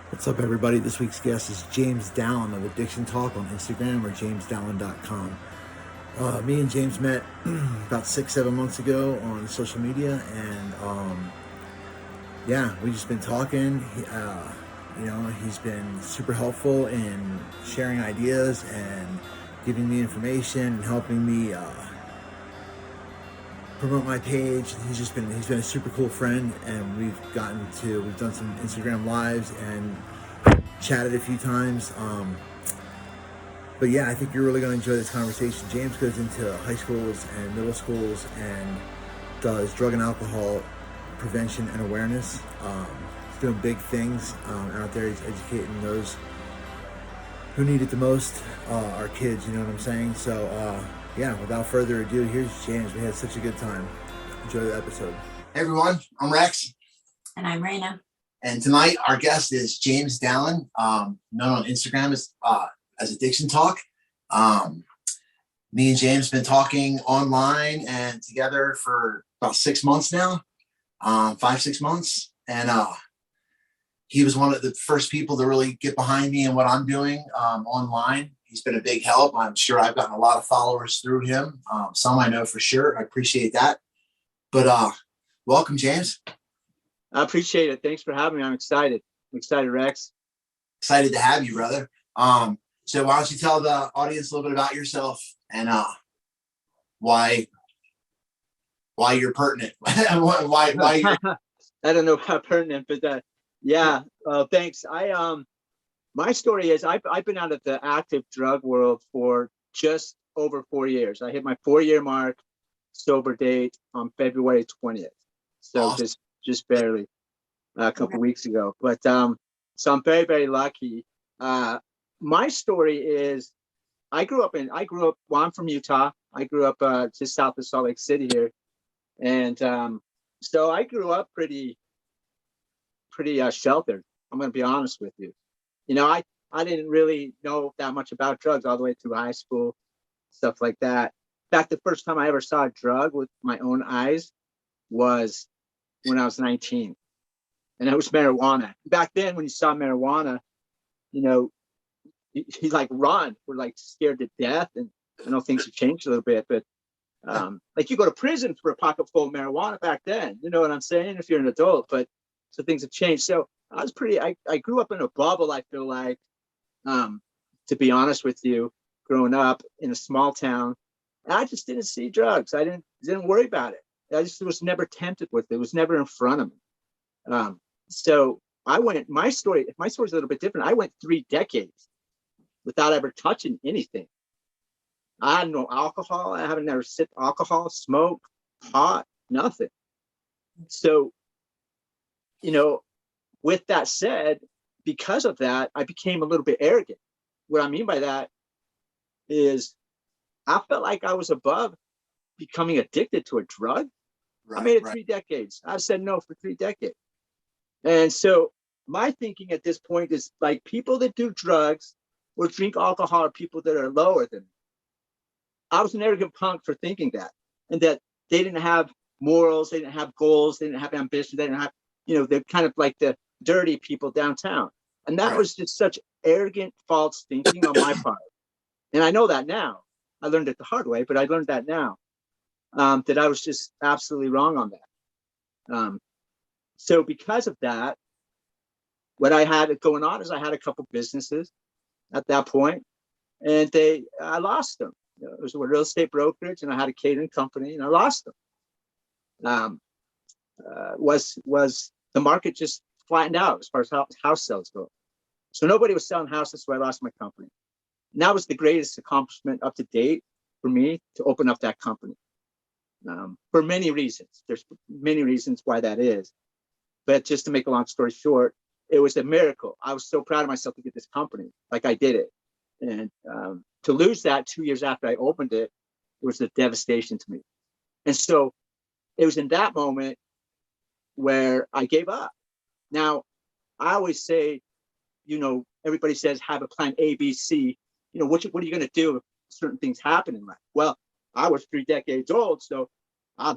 What's up, everybody? This week's guest is James Dallin of Addiction Talk on Instagram or jamesdallin.com. Me and James met about 6, 7 months ago on social media, and yeah, we just been talking. He's been super helpful in sharing ideas and giving me information and helping me promote my page. He's been a super cool friend, and we've done some Instagram lives and chatted a few times. But yeah, I think you're really going to enjoy this conversation. James goes into high schools and middle schools and does drug and alcohol prevention and awareness. He's doing big things out there. He's educating those who need it the most, our kids, you know what I'm saying? So yeah, without further ado, here's James. We had such a good time. Enjoy the episode. Hey everyone, I'm Rex. And I'm Reina. And tonight our guest is James Dallin, known on Instagram as Addiction Talk. Me and James been talking online and together for about 6 months now, 5-6 months. And he was one of the first people to really get behind me and what I'm doing online. He's been a big help. I'm sure I've gotten a lot of followers through him. Some I know for sure. I appreciate that. But welcome, James. I appreciate it. Thanks for having me. I'm excited. Rex. Excited to have you, brother. So why don't you tell the audience a little bit about yourself and why you're pertinent? why you're... I don't know how pertinent, but yeah. Thanks. My story is I've been out of the active drug world for just over 4 years. I hit my 4-year mark, sober date on February 20th. So awesome. just barely a couple weeks ago. But so I'm very, very lucky. My story is well, I'm from Utah. I grew up just south of Salt Lake City here. And so I grew up pretty sheltered. I'm going to be honest with you. You know, I didn't really know that much about drugs all the way through high school, stuff like that. In fact, the first time I ever saw a drug with my own eyes was when I was 19. And it was marijuana. Back then, when you saw marijuana, you know, you like run. We're like scared to death. And I know things have changed a little bit, but like you go to prison for a pocket full of marijuana back then. You know what I'm saying? If you're an adult, but so things have changed. So I grew up in a bubble, I feel like, to be honest with you, growing up in a small town. And I just didn't see drugs. I didn't worry about it. I just was never tempted with it. It was never in front of me. So my story's a little bit different. I went 3 decades without ever touching anything. I had no alcohol. I haven't never sipped alcohol, smoke, pot, nothing. So, you know, with that said, because of that, I became a little bit arrogant. What I mean by that is I felt like I was above becoming addicted to a drug. Right, I made it 3 decades. I've said no for 3 decades. And so my thinking at this point is like people that do drugs or drink alcohol are people that are lower than me. I was an arrogant punk for thinking that, and that they didn't have morals, they didn't have goals, they didn't have ambition, they didn't have, you know, they're kind of like the dirty people downtown. And that was just such arrogant, false thinking on my part. And I know that now. I learned it the hard way, but I learned that now, that I was just absolutely wrong on that. So because of that, what I had going on is I had a couple businesses at that point, and I lost them. It was a real estate brokerage, and I had a catering company, and I lost them. Was the market just flattened out as far as house sales go? So nobody was selling houses, so I lost my company. And that was the greatest accomplishment up to date for me, to open up that company. For many reasons. There's many reasons why that is. But just to make a long story short, it was a miracle. I was so proud of myself to get this company. Like I did it. And to lose that 2 years after I opened it, it was a devastation to me. And so it was in that moment where I gave up. Now, I always say, you know, everybody says have a plan A, B, C. You know, what are you going to do if certain things happen in life? Well, I was 3 decades old, so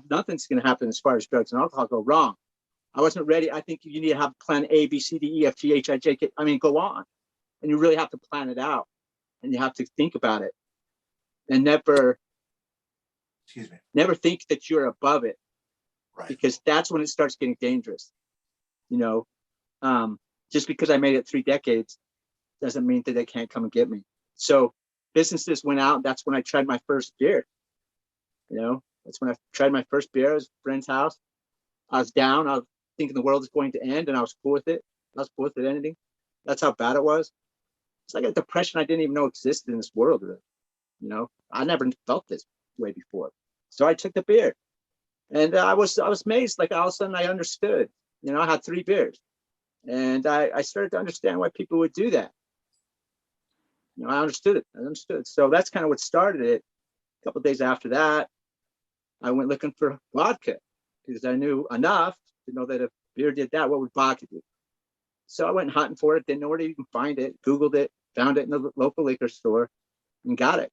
nothing's going to happen as far as drugs and alcohol go wrong. I wasn't ready. I think you need to have plan A, B, C, D, E, F, G, H, I, J, K. I mean, go on. And you really have to plan it out, and you have to think about it, and never think that you're above it, Right. because that's when it starts getting dangerous. You know, just because I made it 3 decades doesn't mean that they can't come and get me. So businesses went out. That's when I tried my first beer. You know, that's when I tried my first beer. I was at a friend's house. I was down. I was thinking the world is going to end, and I was cool with it. I was cool with it ending. That's how bad it was. It's like a depression I didn't even know existed in this world. Really. You know, I never felt this way before. So I took the beer, and I was amazed. Like all of a sudden, I understood. You know, I had 3 beers, and I started to understand why people would do that. You know, I understood it. I understood. So that's kind of what started it. A couple of days after that, I went looking for vodka because I knew enough to know that if beer did that, what would vodka do? So I went hunting for it. Didn't know where to even find it. Googled it, found it in the local liquor store, and got it.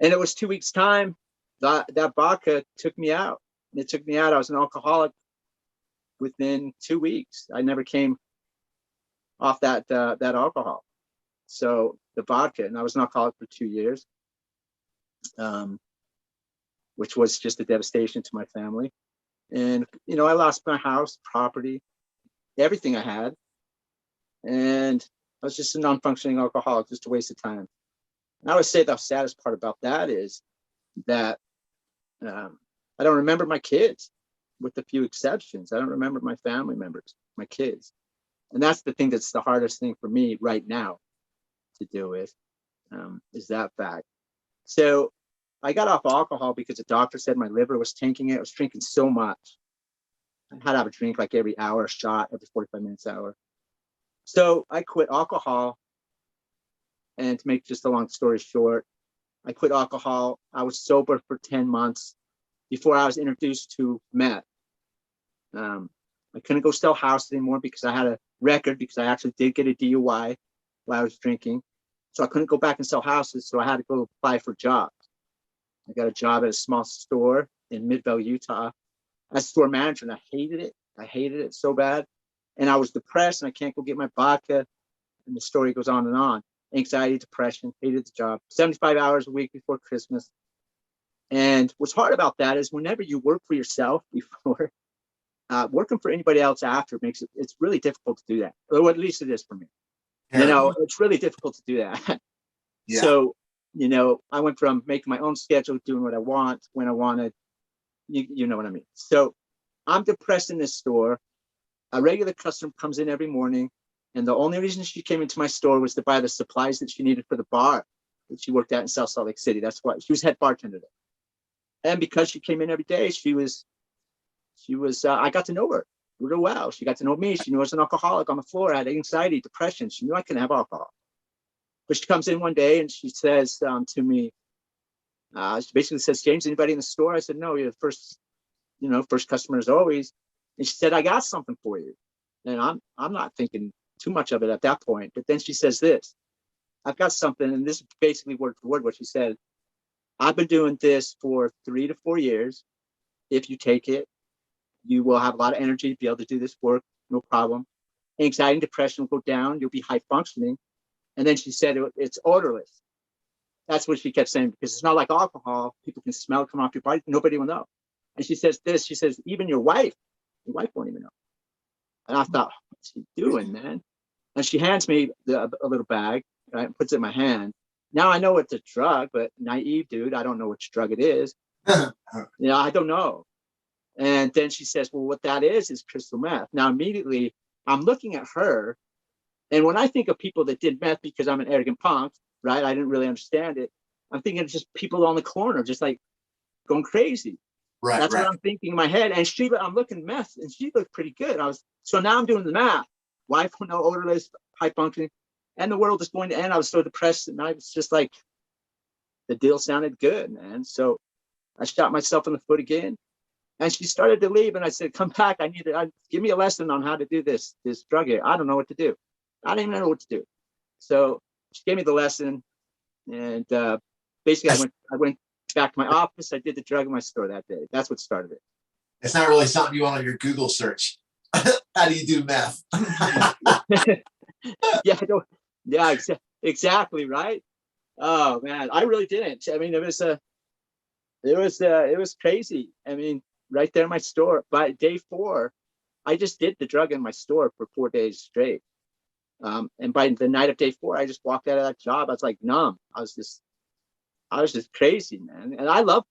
And it was 2 weeks' time. That vodka took me out. It took me out. I was an alcoholic within 2 weeks. I never came off that alcohol. So the vodka, and I was an alcoholic for 2 years, which was just a devastation to my family. And, you know, I lost my house, property, everything I had. And I was just a non-functioning alcoholic, just a waste of time. And I would say the saddest part about that is that I don't remember my kids, with a few exceptions. I don't remember my family members, my kids. And that's the thing that's the hardest thing for me right now to deal with, is that fact. So I got off alcohol because the doctor said my liver was tanking it. I was drinking so much. I had to have a drink like every hour, a shot every 45 minutes, hour. So I quit alcohol. And to make just a long story short, I quit alcohol. I was sober for 10 months before I was introduced to meth. I couldn't go sell houses anymore because I had a record, because I actually did get a DUI while I was drinking. So I couldn't go back and sell houses. So I had to go apply for jobs. I got a job at a small store in Midvale, Utah, as store manager, and I hated it. I hated it so bad. And I was depressed, and I can't go get my vodka. And the story goes on and on. Anxiety, depression, hated the job. 75 hours a week before Christmas. And what's hard about that is whenever you work for yourself before, working for anybody else after makes it's really difficult to do that. Or at least it is for me. Yeah. You know, it's really difficult to do that. Yeah. So, you know, I went from making my own schedule, doing what I want, when I wanted. You know what I mean? So I'm depressed in this store. A regular customer comes in every morning. And the only reason she came into my store was to buy the supplies that she needed for the bar that she worked at in South Salt Lake City. That's why she was head bartender there. And because she came in every day, she was, I got to know her real well. She got to know me. She knew I was an alcoholic on the floor. I had anxiety, depression. She knew I couldn't have alcohol. But she comes in one day and she says to me, she basically says, James, anybody in the store? I said, no, you're the first customer as always. And she said, I got something for you. And I'm not thinking too much of it at that point. But then she says this, I've got something. And this is basically word for word what she said. I've been doing this for 3 to 4 years. If you take it, you will have a lot of energy to be able to do this work. No problem. Anxiety and depression will go down. You'll be high functioning. And then she said, it's odorless. That's what she kept saying, because it's not like alcohol. People can smell it come off your body. Nobody will know. And she says this, she says, even your wife won't even know. And I thought, what's she doing, man? And she hands me a little bag, right, and puts it in my hand. Now I know it's a drug, but naive dude, I don't know which drug it is. I don't know. And then she says, well, what that is crystal meth. Now, immediately, I'm looking at her. And when I think of people that did meth, because I'm an arrogant punk, right, I didn't really understand it. I'm thinking of just people on the corner, just like going crazy. Right. That's right. What I'm thinking in my head. And I'm looking at meth, and she looked pretty good. So now I'm doing the math. Wife, no odorless, high functioning, and the world is going to end. I was so depressed, and I was just like, the deal sounded good, man. So I shot myself in the foot again. And she started to leave, and I said, come back. Give me a lesson on how to do this drug here. I don't know what to do. I didn't even know what to do. So she gave me the lesson. And basically, I went back to my office. I did the drug in my store that day. That's what started it. It's not really something you want on your Google search. How do you do meth? Yeah, I don't, yeah, exactly, right. Oh man, I really didn't. I mean, it was crazy. I mean, right there in my store. By day 4, I just did the drug in my store for 4 days straight. And by the night of day 4, I just walked out of that job. I was like numb. I was just crazy, man. And I love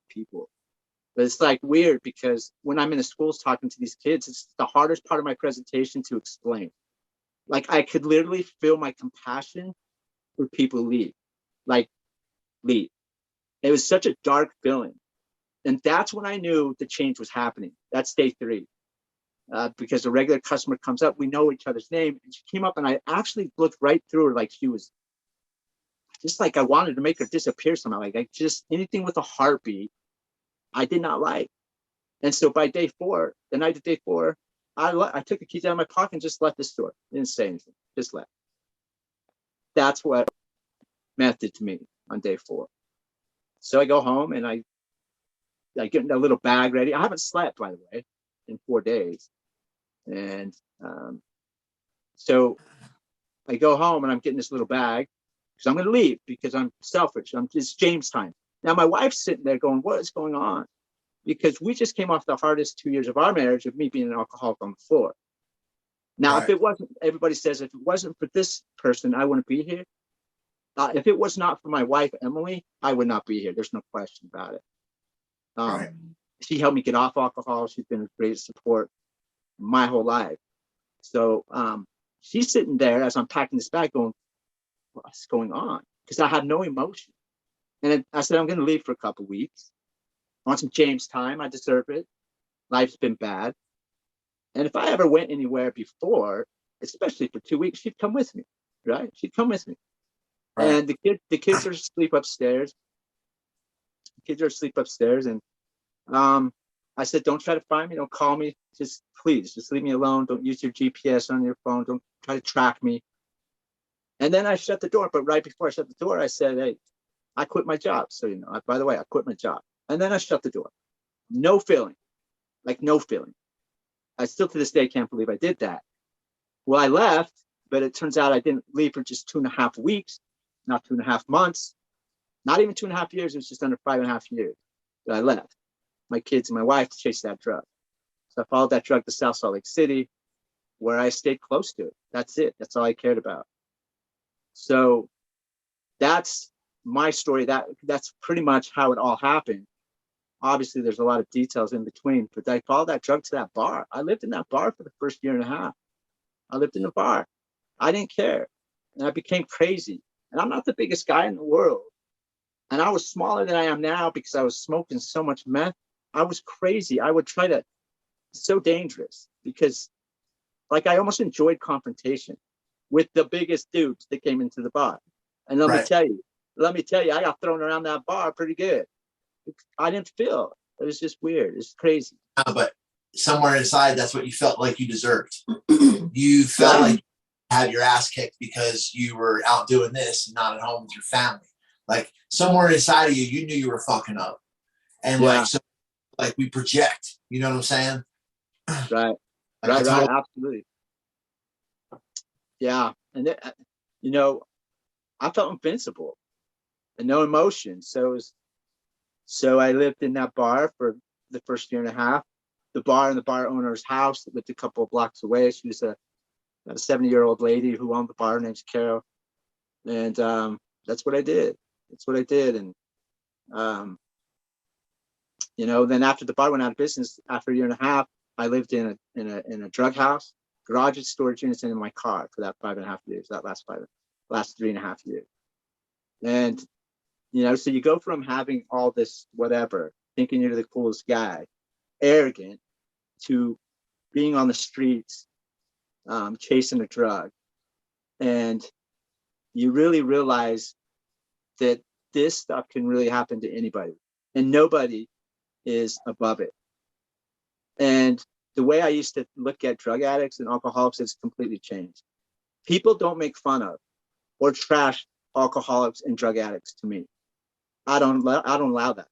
people, but it's like weird because when I'm in the schools talking to these kids, it's the hardest part of my presentation to explain. Like I could literally feel my compassion for people leave, like leave. It was such a dark feeling. And that's when I knew the change was happening. That's day 3. Because a regular customer comes up, we know each other's name. And she came up and I actually looked right through her like she was just like I wanted to make her disappear somehow. Like I just anything with a heartbeat, I did not like. And so by day 4, the night of day 4, I took the keys out of my pocket and just left the store. Didn't say anything, just left. That's what meth did to me on day 4. So I go home and I get a little bag ready. I haven't slept, by the way, in 4 days. And so I go home and I'm getting this little bag because I'm going to leave because I'm selfish. It's James time. Now my wife's sitting there going, what is going on? Because we just came off the hardest 2 years of our marriage of me being an alcoholic on the floor. Now, right. If it wasn't, everybody says, if it wasn't for this person, I wouldn't be here. If it was not for my wife, Emily, I would not be here. There's no question about it. Right. She helped me get off alcohol. She's been a great support my whole life. So she's sitting there as I'm packing this bag going, what's going on? Because I had no emotion. And I said, I'm going to leave for a couple of weeks. I want some James time. I deserve it. Life's been bad. And if I ever went anywhere before, especially for 2 weeks, she'd come with me, right? She'd come with me. Right. And the kids are asleep upstairs. And I said, don't try to find me. Don't call me. Just please, just leave me alone. Don't use your GPS on your phone. Don't try to track me. And then I shut the door. But right before I shut the door, I said, hey, I quit my job. So, you know, by the way, I quit my job. And then I shut the door. No feeling. Like no feeling. I still to this day can't believe I did that. Well, I left, but it turns out I didn't leave for just 2.5 weeks, not 2.5 months, not even 2.5 years. It was just under 5.5 years that I left. My kids and my wife to chase that drug. So I followed that drug to South Salt Lake City, where I stayed close to it. That's it. That's all I cared about. So that's my story. That's pretty much how it all happened. Obviously, there's a lot of details in between, but I followed that drug to that bar. I lived in that bar for the first 1.5 years. I lived in the bar. I didn't care. And I became crazy. And I'm not the biggest guy in the world. And I was smaller than I am now because I was smoking so much meth. I was crazy. I would try to, so dangerous because like I almost enjoyed confrontation with the biggest dudes that came into the bar. And let me tell you, I got thrown around that bar pretty good. I didn't feel it. It was just weird. It's crazy. But somewhere inside, that's what you felt like you deserved. You felt like you had your ass kicked because you were out doing this and not at home with your family. Like somewhere inside of you, you knew you were fucking up. And like we project, you know what I'm saying? Right. Right. Absolutely. Yeah. And you know, I felt invincible and no emotion. So I lived in that bar for the first 1.5 years. The bar and the bar owner's house that lived a couple of blocks away. She was a 70-year-old lady who owned the bar, named Carol. And that's what I did. And you know, then after the bar went out of business, after 1.5 years, I lived in a drug house, garages, storage units, and in my car for that 5.5 years. That last 3.5 years. And you know, so you go from having all this whatever, thinking you're the coolest guy, arrogant, to being on the streets, chasing a drug. And you really realize that this stuff can really happen to anybody and nobody is above it. And the way I used to look at drug addicts and alcoholics has completely changed. People don't make fun of or trash alcoholics and drug addicts to me. I don't allow that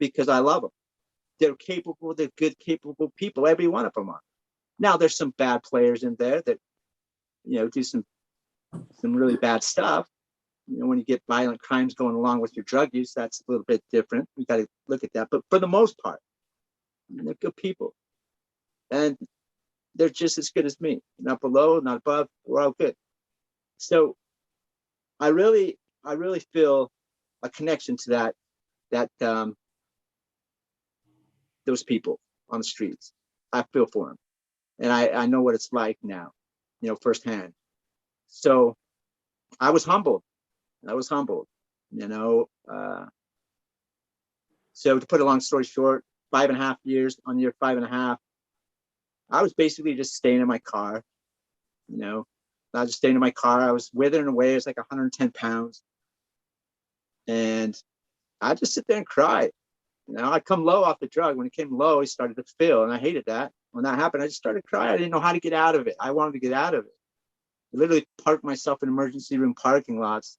because I love them. they're capable, they're good, capable people. Every one of them are. Now there's some bad players in there that, do some really bad stuff. When you get violent crimes going along with your drug use, that's a little bit different. We got to look at that. But for the most part, they're good people. And they're just as good as me. Not below, not above. We're all good. So I really feel a connection to that those people on the streets. I feel for them. And I know what it's like now, firsthand. So I was humbled. So to put a long story short, 5.5 years, on year 5.5, I was basically just staying in my car. I was just staying in my car. I was withering away. It was like 110 pounds. And I just sit there and cry. I'd come low off the drug. When it came low, it started to fill, and I hated that. When that happened, I just started crying. I didn't know how to get out of it. I wanted to get out of it. I literally parked myself in emergency room parking lots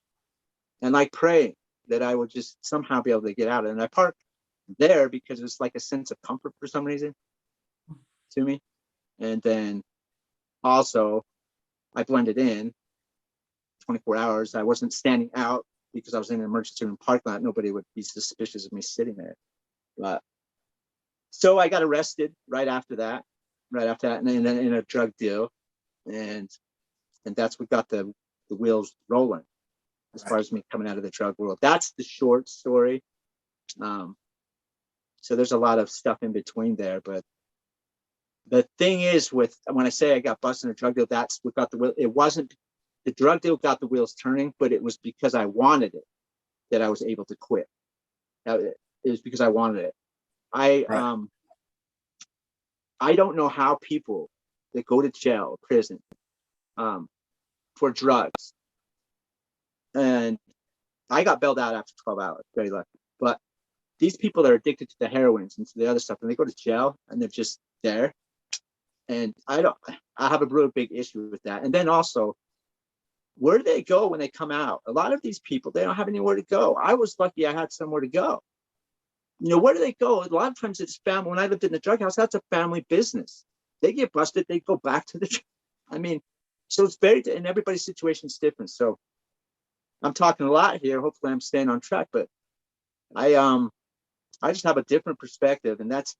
and like praying that I would just somehow be able to get out of it. And I parked there because it's like a sense of comfort for some reason to me. And then also I blended in 24 hours. I wasn't standing out because I was in an emergency room parking lot. Nobody would be suspicious of me sitting there. But so I got arrested right after that, and then in a drug deal. And that's what got the wheels rolling as far as me coming out of the drug world. That's the short story. So there's a lot of stuff in between there. But the thing is, when I say I got busted in a drug deal, that's what got the wheel. It wasn't the drug deal got the wheels turning, but it was because I wanted it that I was able to quit. It was because I wanted it. I don't know how people that go to jail or prison for drugs, and I got bailed out after 12 hours, very lucky. But these people that are addicted to the heroines and to the other stuff, and they go to jail and they're just there. And I have a real big issue with that. And then also, where do they go when they come out? A lot of these people, they don't have anywhere to go. I was lucky I had somewhere to go. Where do they go? A lot of times it's family. When I lived in the drug house, that's a family business. They get busted, they go back to so it's and everybody's situation is different. So I'm talking a lot here. Hopefully I'm staying on track, but I just have a different perspective, and that's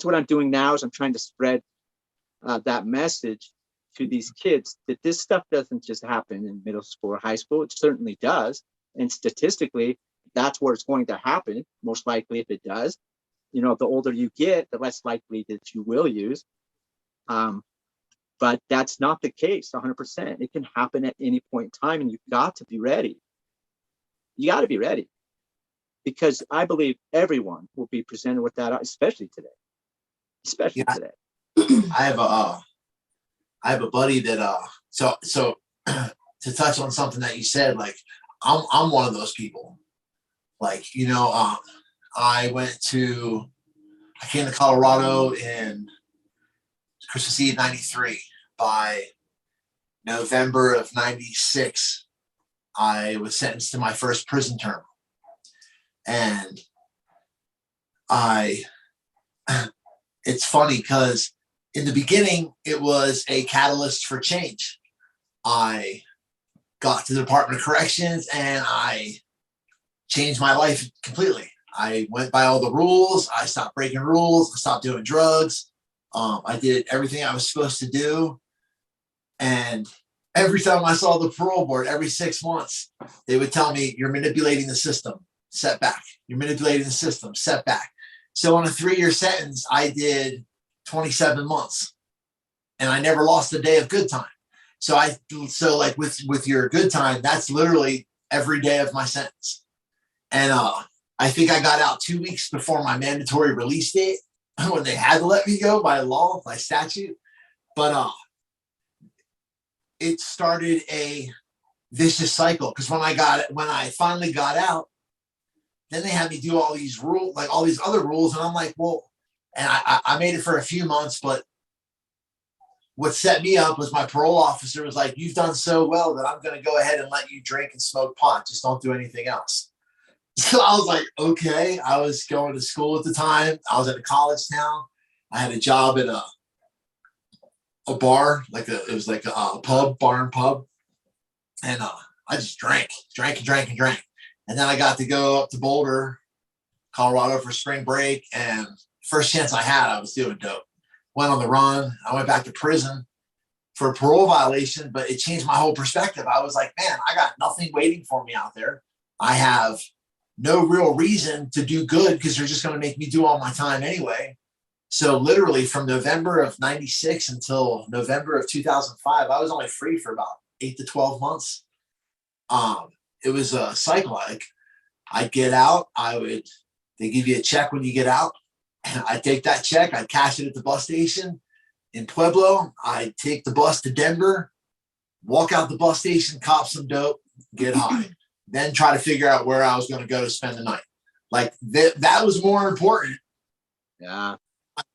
what I'm doing now is I'm trying to spread that message to these kids that this stuff doesn't just happen in middle school or high school. It certainly does. And statistically, that's where it's going to happen, most likely if it does. The older you get, the less likely that you will use. But that's not the case 100%. It can happen at any point in time, and you've got to be ready. You got to be ready, because I believe everyone will be presented with that, especially today. Today. I have a buddy that so to touch on something that you said, like I'm one of those people. Like, I came to Colorado in Christmas Eve '93. By November of '96, I was sentenced to my first prison term. And it's funny because in the beginning, it was a catalyst for change. I got to the Department of Corrections and I changed my life completely. I went by all the rules. I stopped breaking rules. I stopped doing drugs. I did everything I was supposed to do. And every time I saw the parole board, every 6 months, they would tell me, you're manipulating the system, set back. You're manipulating the system, set back. So on a 3-year sentence, I did 27 months and I never lost a day of good time. So like with your good time, that's literally every day of my sentence. And I think I got out 2 weeks before my mandatory release date when they had to let me go by law, by statute. But it started a vicious cycle, because when I finally got out, then they had me do all these rules, like all these other rules. And I'm like, well, and I made it for a few months, but what set me up was my parole officer was like, you've done so well that I'm going to go ahead and let you drink and smoke pot. Just don't do anything else. So I was like, okay. I was going to school at the time. I was at a college town. I had a job at a bar, it was like a pub, bar and pub. And I just drank. And then I got to go up to Boulder, Colorado for spring break. And first chance I had, I was doing dope. Went on the run. I went back to prison for a parole violation, but it changed my whole perspective. I was like, man, I got nothing waiting for me out there. I have no real reason to do good because they're just going to make me do all my time anyway. So literally from November of 96 until November of 2005, I was only free for about 8 to 12 months. It was a cycle. Like I'd get out, they give you a check when you get out. I'd take that check, I'd cash it at the bus station in Pueblo. I'd take the bus to Denver, walk out the bus station, cop some dope, get high, then try to figure out where I was going to go to spend the night. Like that was more important. Yeah.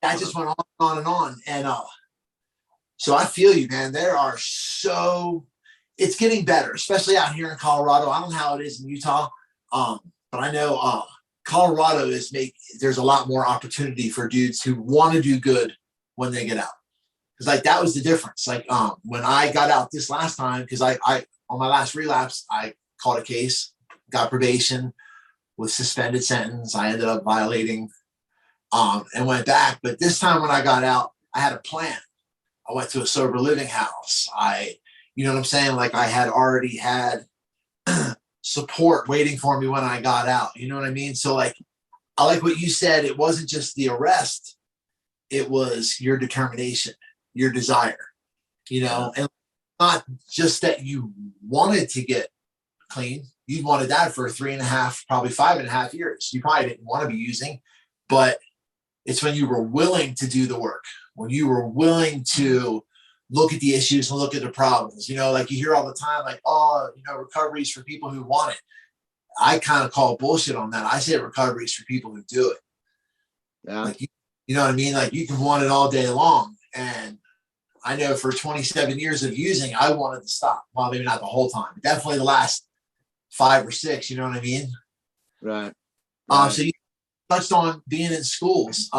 That just went on and on. And so I feel you, man. It's getting better, especially out here in Colorado. I don't know how it is in Utah, but I know Colorado there's a lot more opportunity for dudes who want to do good when they get out. Because like that was the difference. Like when I got out this last time, because I on my last relapse, I caught a case, got probation with suspended sentence. I ended up violating and went back. But this time when I got out, I had a plan. I went to a sober living house. You know what I'm saying? Like I had already had support waiting for me when I got out. You know what I mean? So like, I like what you said. It wasn't just the arrest. It was your determination, your desire, and not just that you wanted to get clean. You wanted that for 3.5, probably 5.5 years. You probably didn't want to be using, but it's when you were willing to do the work, when you were willing to look at the issues and look at the problems, like you hear all the time, like, recovery is for people who want it. I kind of call bullshit on that. I say recovery is for people who do it. Yeah. Like, you know what I mean? Like you can want it all day long. And I know for 27 years of using, I wanted to stop. Well, maybe not the whole time, but definitely the last 5 or 6, you know what I mean? Right. So you touched on being in schools.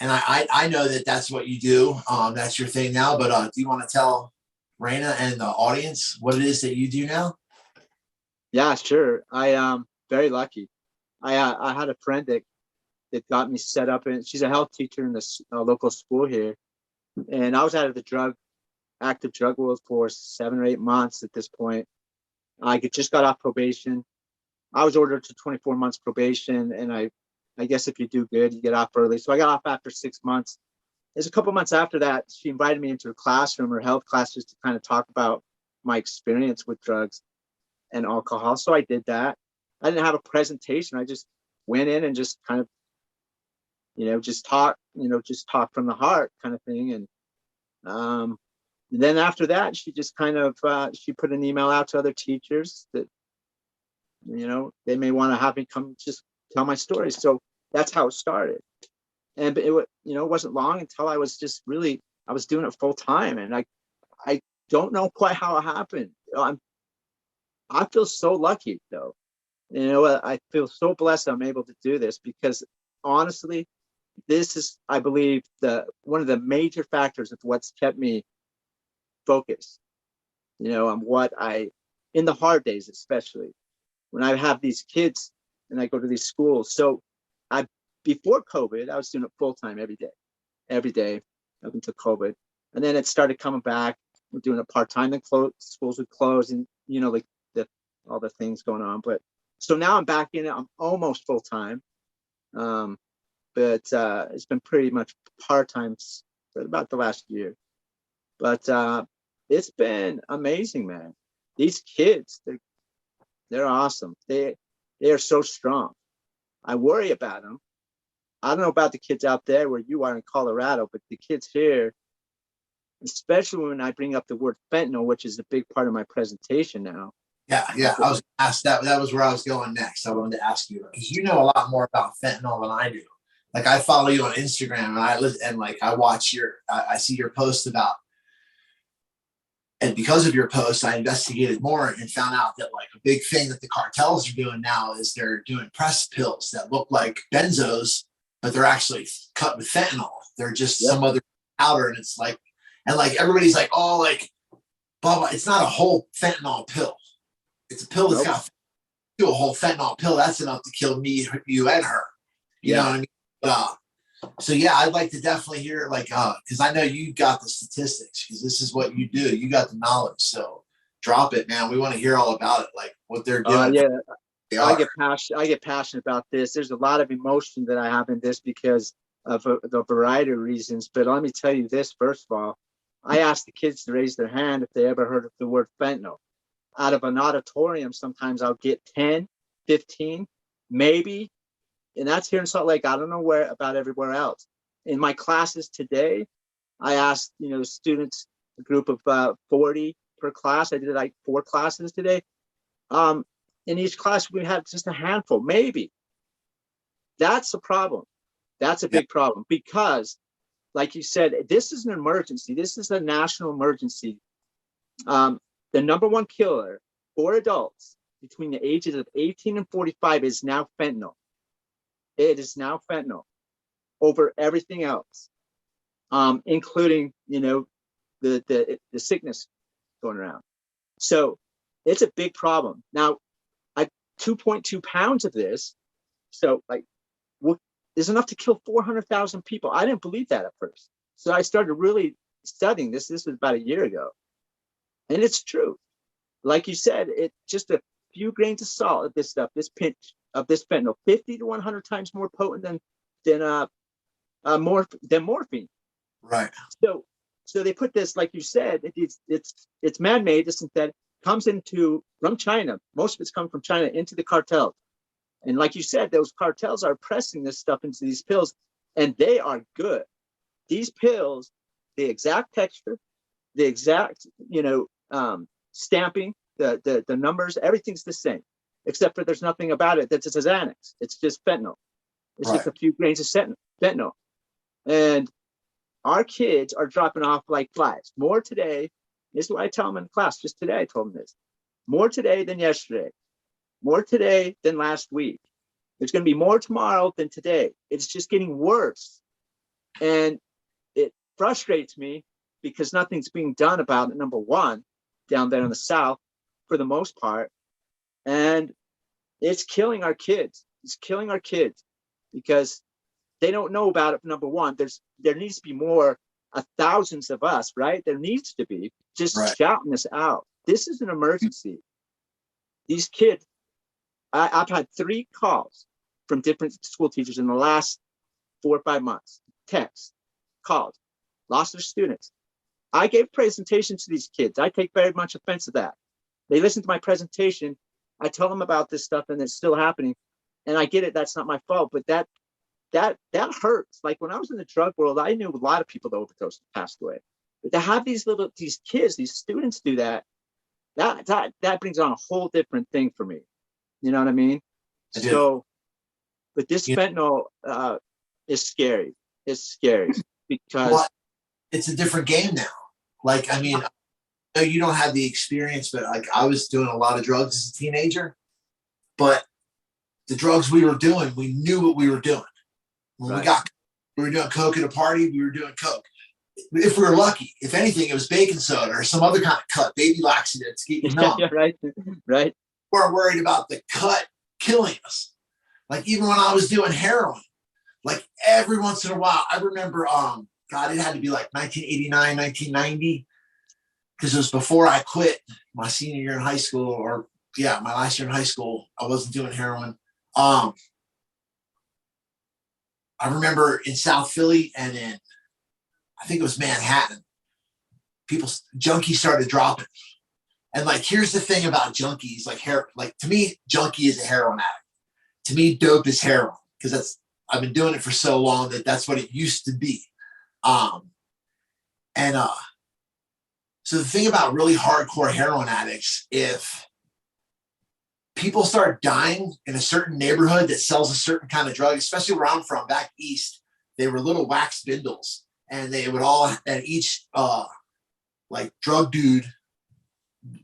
And I know that's what you do. That's your thing now. But do you want to tell Reina and the audience what it is that you do now? Yeah, sure. I am very lucky. I had a friend that got me set up, and she's a health teacher in this local school here. And I was out of the active drug world for 7 or 8 months at this point. I just got off probation. I was ordered to 24 months probation, and I guess if you do good, you get off early. So I got off after 6 months. There's a couple months after that, she invited me into her classroom, her health class, just to kind of talk about my experience with drugs and alcohol. So I did that. I didn't have a presentation. I just went in and just kind of, just talk from the heart kind of thing. And then after that, she just kind of, she put an email out to other teachers that, they may want to have me come just tell my story. So that's how it started. And it wasn't long until I was doing it full time. And I don't know quite how it happened. I feel so lucky though. I feel so blessed I'm able to do this because honestly, this is, I believe, one of the major factors of what's kept me focused, on in the hard days, especially when I have these kids and I go to these schools. So before COVID, I was doing it full time every day up until COVID. And then it started coming back. We're doing it part time. Then schools would close and, like all the things going on. But so now I'm back in it. I'm almost full time. But it's been pretty much part time for about the last year. But it's been amazing, man. These kids, they're awesome. They are so strong. I worry about them. I don't know about the kids out there where you are in Colorado, but the kids here, especially when I bring up the word fentanyl, which is a big part of my presentation now. Yeah. I was asked that. That was where I was going next. I wanted to ask you because you know a lot more about fentanyl than I do. Like I follow you on Instagram and I watch I see your posts about And because of your post, I investigated more and found out that like a big thing that the cartels are doing now is they're doing press pills that look like benzos, but they're actually cut with fentanyl. They're just some other powder, and it's like, and like everybody's like, oh, like, blah blah. It's not a whole fentanyl pill. It's a pill that's got do a whole fentanyl pill. That's enough to kill me, you, and her. You know what I mean? So yeah, I'd like to definitely hear like because I know you got the statistics because this is what you do. You got the knowledge, so drop it, man. We want to hear all about it, like what they're doing. I get passionate about this. There's a lot of emotion that I have in this because of the variety of reasons. But let me tell you this first of all. I ask the kids to raise their hand if they ever heard of the word fentanyl. Out of an auditorium, sometimes I'll get 10, 15, maybe. And that's here in Salt Lake. I don't know where about everywhere else. In my classes today, I asked, the students, a group of 40 per class. I did like 4 classes today. In each class, we had just a handful, maybe. That's a problem. That's a big problem because, like you said, this is an emergency. This is a national emergency. The number one killer for adults between the ages of 18 and 45 is now fentanyl. It is now fentanyl over everything else, including, the sickness going around. So it's a big problem. Now, 2.2 pounds of this, so like, is enough to kill 400,000 people. I didn't believe that at first. So I started really studying this. This was about a year ago. And it's true. Like you said, it's just a few grains of salt of this stuff, this pinch of this fentanyl, 50 to 100 times more potent than morphine. Right. So they put this, like you said, it's man-made, it's synthetic, comes from China. Most of it's come from China into the cartels. And like you said, those cartels are pressing this stuff into these pills, and they are good. These pills, the exact texture, the exact, stamping, the numbers, everything's the same, except for there's nothing about it that's a Xanax. It's just fentanyl. It's just a few grains of fentanyl. And our kids are dropping off like flies. More today, this is what I tell them in class. Just today, I told them this. More today than yesterday. More today than last week. There's going to be more tomorrow than today. It's just getting worse. And it frustrates me because nothing's being done about it, number one, down there in the South, for the most part. And it's killing our kids. It's killing our kids because they don't know about it, number one. There needs to be more, thousands of us, right? There needs to be just shouting this out. This is an emergency. These kids, I've had 3 calls from different school teachers in the last 4 or 5 months. Texts, calls, lost their students. I gave presentations to these kids. I take very much offense to that. They listen to my presentation. I tell them about this stuff and it's still happening. And I get it. That's not my fault. But that hurts. Like when I was in the drug world, I knew a lot of people that overdosed and passed away. But to have these kids, these students do that brings on a whole different thing for me. You know what I mean? So, but this fentanyl is scary. It's scary because it's a different game now. Like, I mean, I know you don't have the experience, but like I was doing a lot of drugs as a teenager, but the drugs we were doing, we knew what we were doing. When we were doing coke at a party, we were doing coke. If we were lucky, if anything, it was baking soda or some other kind of cut, baby laxatives, keep you numb. Right. We weren't worried about the cut killing us. Like even when I was doing heroin, like every once in a while, I remember, God, it had to be like 1989, 1990, because it was before I quit my senior year in high school, or my last year in high school. I wasn't doing heroin. I remember in South Philly and in, I think it was Manhattan, junkies started dropping. And like, here's the thing about junkies, like to me, junkie is a heroin addict. To me, dope is heroin, because I've been doing it for so long that's what it used to be. So the thing about really hardcore heroin addicts, if people start dying in a certain neighborhood that sells a certain kind of drug, especially where I'm from, back east, they were little wax spindles, and they would all, and each like drug dude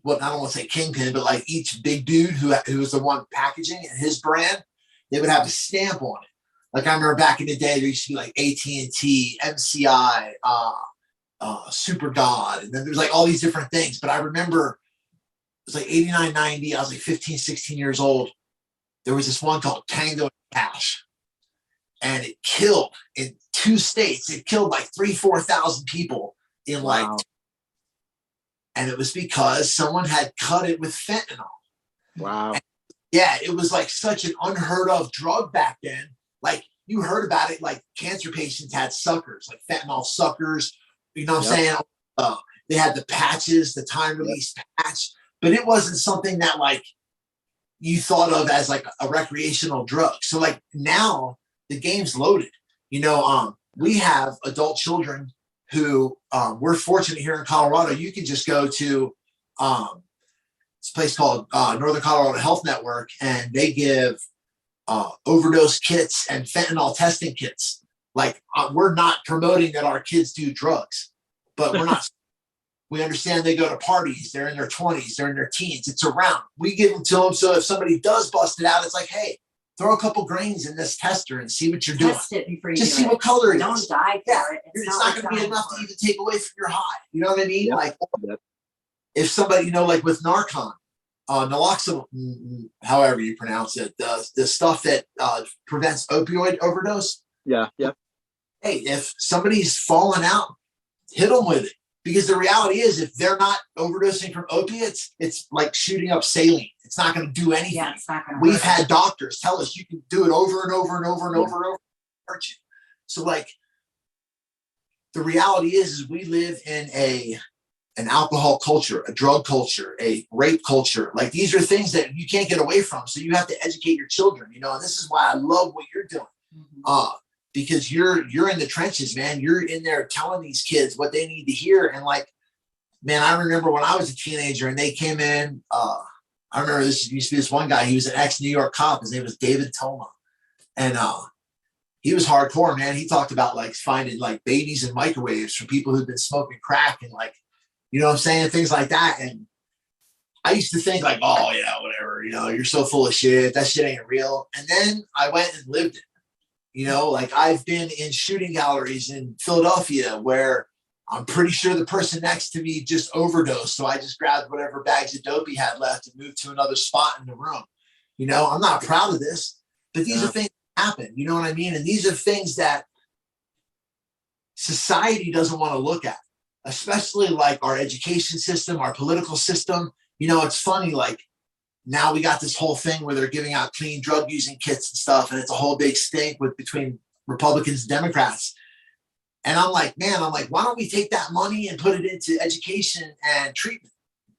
what I don't want to say kingpin, but like each big dude who was the one packaging and his brand, they would have a stamp on it. Like I remember back in the day, there used to be like AT&T, MCI, Super God, and then there's like all these different things. But I remember it was like 89, 90. I was like 15, 16 years old. There was this one called Tango Cash, and it killed in 2 states. It killed like 4,000 people in like, and it was because someone had cut it with fentanyl. Wow. And yeah, it was like such an unheard of drug back then. Like you heard about it, like cancer patients had suckers, like fentanyl suckers. You know what I'm saying? They had the patches, the time release patch, but it wasn't something that like you thought of as like a recreational drug. So like now the game's loaded. You know, we have adult children who we're fortunate here in Colorado. You can just go to this place called Northern Colorado Health Network, and they give overdose kits and fentanyl testing kits. Like we're not promoting that our kids do drugs, but we're not. We understand they go to parties. They're in their 20s. They're in their teens. It's around. We give them to them. So if somebody does bust it out, it's like, hey, throw a couple grains in this tester and see what you're doing. Test it before you just do see it. what color it Don't is. die for it. It's not going to be enough to even take away from your high. You know what I mean? Yep. Like if somebody, you know, like with naloxone, however you pronounce it, the stuff that prevents opioid overdose. Yeah. Hey, if somebody's falling out, hit them with it. Because the reality is, if they're not overdosing from opiates, it's like shooting up saline. It's not going to do anything. Yeah, it's not going to We've had doctors tell us you can do it over and over and over and over and over. Hurt you. So like, the reality is we live in an alcohol culture, a drug culture, a rape culture. Like these are things that you can't get away from. So you have to educate your children, you know, and this is why I love what you're doing. Because you're in the trenches, man. You're in there telling these kids what they need to hear. And like, man, I remember when I was a teenager and they came in, I remember this used to be this one guy, he was an ex-New York cop. His name was David Toma. And he was hardcore, man. He talked about like finding like babies in microwaves from people who'd been smoking crack and like, you know what I'm saying? Things like that. And I used to think like, oh yeah, whatever, you know, you're so full of shit. That shit ain't real. And then I went and lived it. You know, like I've been in shooting galleries in Philadelphia where I'm pretty sure the person next to me just overdosed. So I just grabbed whatever bags of dope he had left and moved to another spot in the room. You know, I'm not proud of this, but these are things that happen. You know what I mean? And these are things that society doesn't want to look at, especially like our education system, our political system. You know, it's funny, like, now we got this whole thing where they're giving out clean drug using kits and stuff. And it's a whole big stink between Republicans and Democrats. And I'm like, why don't we take that money and put it into education and treatment?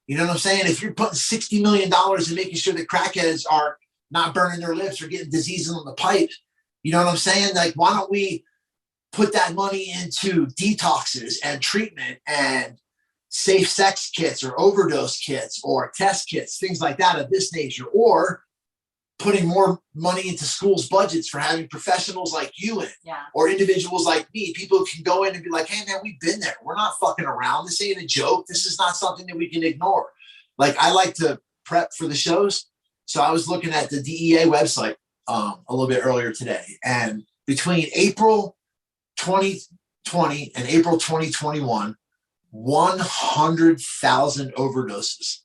You know what I'm saying? If you're putting $60 million in making sure that crackheads are not burning their lips or getting diseases on the pipe, you know what I'm saying? Like, why don't we put that money into detoxes and treatment and safe sex kits or overdose kits or test kits, things like that of this nature, or putting more money into schools' budgets for having professionals like you in, or individuals like me, people who can go in and be like, hey man, we've been there. We're not fucking around. This ain't a joke. This is not something that we can ignore. Like I like to prep for the shows. So I was looking at the DEA website a little bit earlier today, and between April 2020 and April 2021, 100,000 overdoses.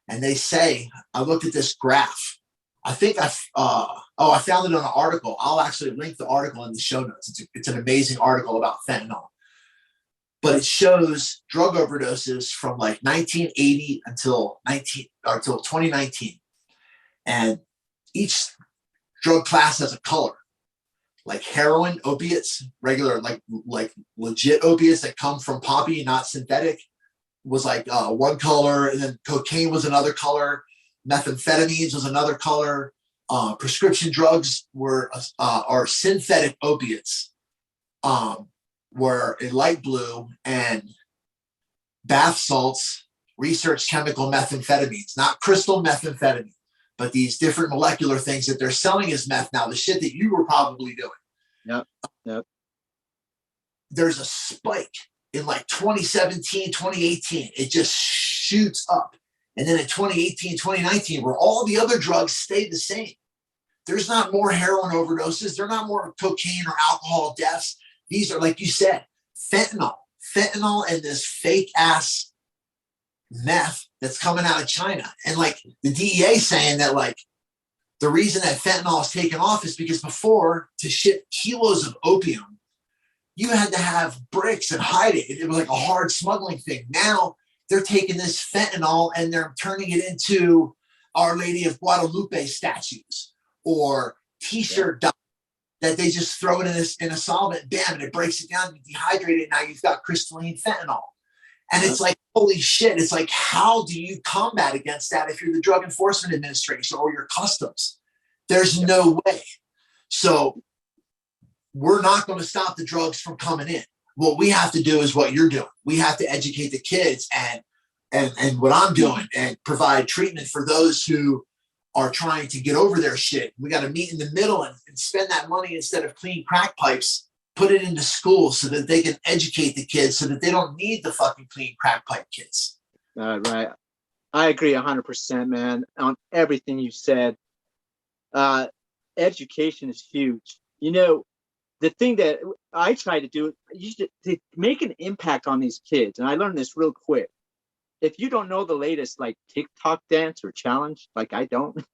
And they say, I looked at this graph. I think I found it on an article. I'll actually link the article in the show notes. It's an amazing article about fentanyl. But it shows drug overdoses from like 1980 until 2019. And each drug class has a color. Like heroin, opiates, regular, like legit opiates that come from poppy, not synthetic, was like one color. And then cocaine was another color. Methamphetamines was another color. Prescription drugs are synthetic opiates, were in light blue, and bath salts, research chemical methamphetamines, not crystal methamphetamine, but these different molecular things that they're selling as meth now, the shit that you were probably doing. Yep. There's a spike in like 2017, 2018. It just shoots up. And then in 2018, 2019, where all the other drugs stayed the same. There's not more heroin overdoses. There are not more cocaine or alcohol deaths. These are, like you said, fentanyl and this fake ass meth that's coming out of China. And like the DEA saying that like the reason that fentanyl is taken off is because before, to ship kilos of opium, you had to have bricks and hide it. It was like a hard smuggling thing. Now they're taking this fentanyl and they're turning it into Our Lady of Guadalupe statues or t-shirt that they just throw it in a solvent, bam, and it breaks it down, you dehydrate it, now you've got crystalline fentanyl. And it's like, holy shit, it's like, how do you combat against that if you're the Drug Enforcement Administration or your customs? There's no way. So we're not going to stop the drugs from coming in. What we have to do is what you're doing. We have to educate the kids and what I'm doing and provide treatment for those who are trying to get over their shit. We got to meet in the middle and spend that money instead of clean crack pipes, put it into schools so that they can educate the kids so that they don't need the fucking clean crack pipe kids. Right. I agree 100%, man, on everything you said. Education is huge. You know, the thing that I try to do is to make an impact on these kids. And I learned this real quick. If you don't know the latest like TikTok dance or challenge, like I don't,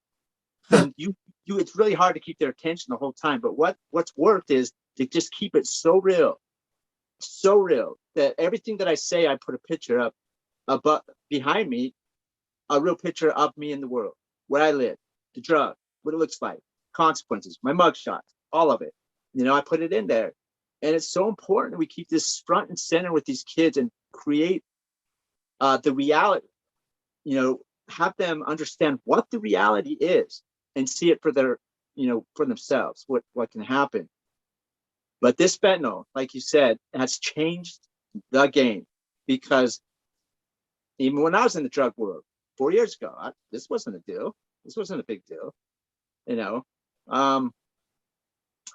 then it's really hard to keep their attention the whole time. But what's worked is to just keep it so real that everything that I say, I put a picture up above behind me, a real picture of me in the world, where I live, the drug, what it looks like, consequences, my mugshots, all of it. You know, I put it in there. And it's so important that we keep this front and center with these kids and create the reality, you know, have them understand what the reality is and see it for for themselves, what can happen. But this fentanyl, like you said, has changed the game, because even when I was in the drug world 4 years ago, this wasn't a deal. This wasn't a big deal. You know,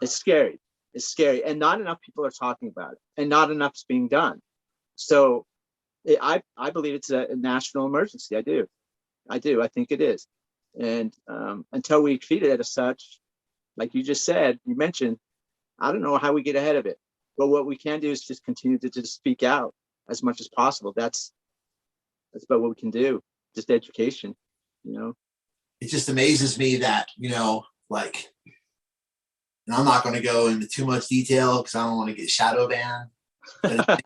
it's scary. It's scary. And not enough people are talking about it, and not enough's being done. So I believe it's a national emergency. I do. I think it is. And until we treat it as such, like you just said, you mentioned, I don't know how we get ahead of it. But what we can do is just continue to just speak out as much as possible. That's about what we can do. Just education, you know. It just amazes me that, you know, like, and I'm not going to go into too much detail because I don't want to get shadow banned. But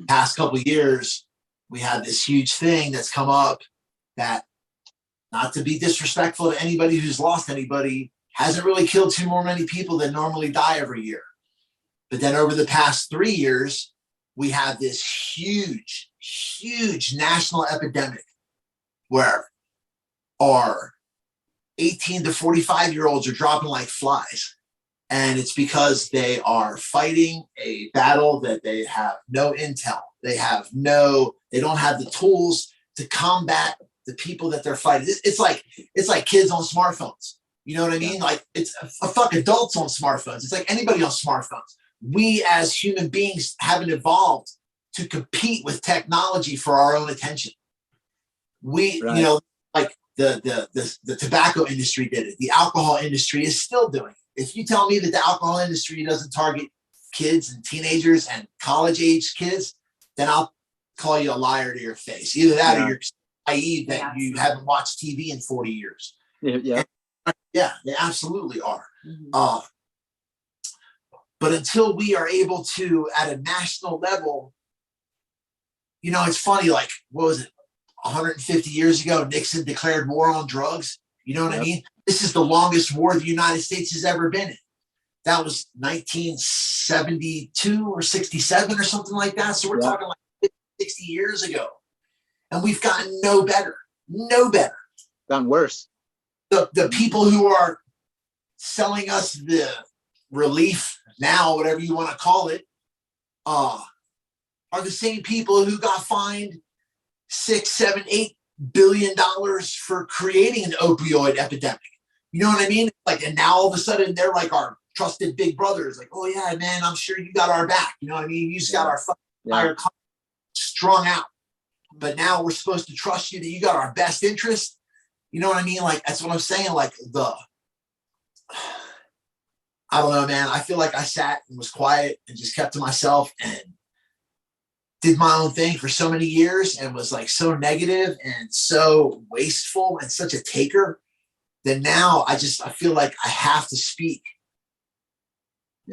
past couple of years, we had this huge thing that's come up that, not to be disrespectful to anybody who's lost anybody, hasn't really killed too many people than normally die every year. But then over the past 3 years, we have this huge national epidemic where our 18 to 45-year-olds are dropping like flies. And it's because they are fighting a battle that they have no intel. They don't have the tools to combat the people that they're fighting. It's like kids on smartphones. You know what I mean? Like it's a fuck adults on smartphones. It's like anybody on smartphones. We as human beings haven't evolved to compete with technology for our own attention. You know, like the tobacco industry did it. The alcohol industry is still doing it. If you tell me that the alcohol industry doesn't target kids and teenagers and college age kids, then I'll call you a liar to your face. Either that or you're naive that you haven't watched TV in 40 years. Yeah, they absolutely are. Mm-hmm. But until we are able to, at a national level, you know, it's funny, like, what was it, 150 years ago, Nixon declared war on drugs. You know what I mean? This is the longest war the United States has ever been in. That was 1972 or 67 or something like that. So we're talking like 50, 60 years ago. And we've gotten no better. Gotten worse. The people who are selling us the relief now, whatever you want to call it, are the same people who got fined $6, $7, $8 billion for creating an opioid epidemic. You know what I mean? Like, and now all of a sudden they're like our trusted big brothers. Like, oh yeah, man, I'm sure you got our back. You know what I mean? You just got our entire country strung out. but now we're supposed to trust you that you got our best interest. You know what I mean? Like, that's what I'm saying. Like I don't know, man. I feel like I sat and was quiet and just kept to myself and did my own thing for so many years and was like so negative and so wasteful and such a taker that now I feel like I have to speak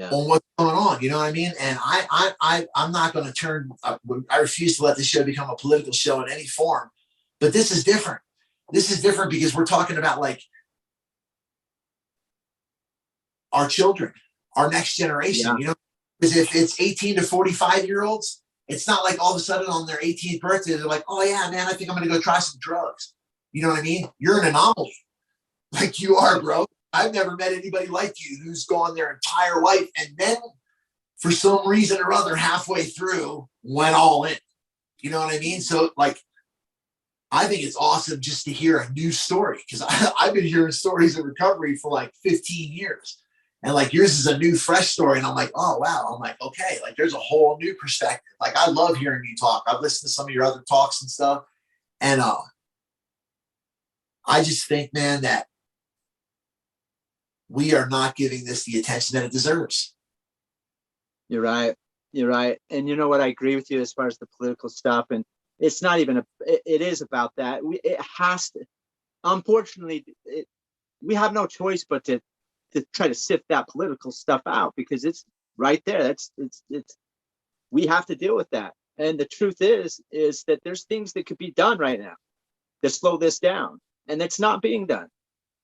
on what's going on. You know what I mean? And I'm not going to I refuse to let this show become a political show in any form, but this is different. This is different because we're talking about like our children, our next generation, you know, because if it's 18 to 45-year-olds, it's not like all of a sudden on their 18th birthday, they're like, oh yeah, man, I think I'm going to go try some drugs. You know what I mean? You're an anomaly. Like you are, bro. I've never met anybody like you who's gone their entire life and then for some reason or other halfway through went all in. You know what I mean? So like, I think it's awesome just to hear a new story because I've been hearing stories of recovery for like 15 years. And like yours is a new, fresh story. And I'm like, oh, wow. I'm like, okay, like there's a whole new perspective. Like I love hearing you talk. I've listened to some of your other talks and stuff. And I just think, man, that we are not giving this the attention that it deserves. You're right. You're right. And you know what? I agree with you as far as the political stuff. And it's not even it is about that. It has to, unfortunately, we have no choice but to try to sift that political stuff out because it's right there. It's we have to deal with that. And the truth is that there's things that could be done right now to slow this down, and it's not being done.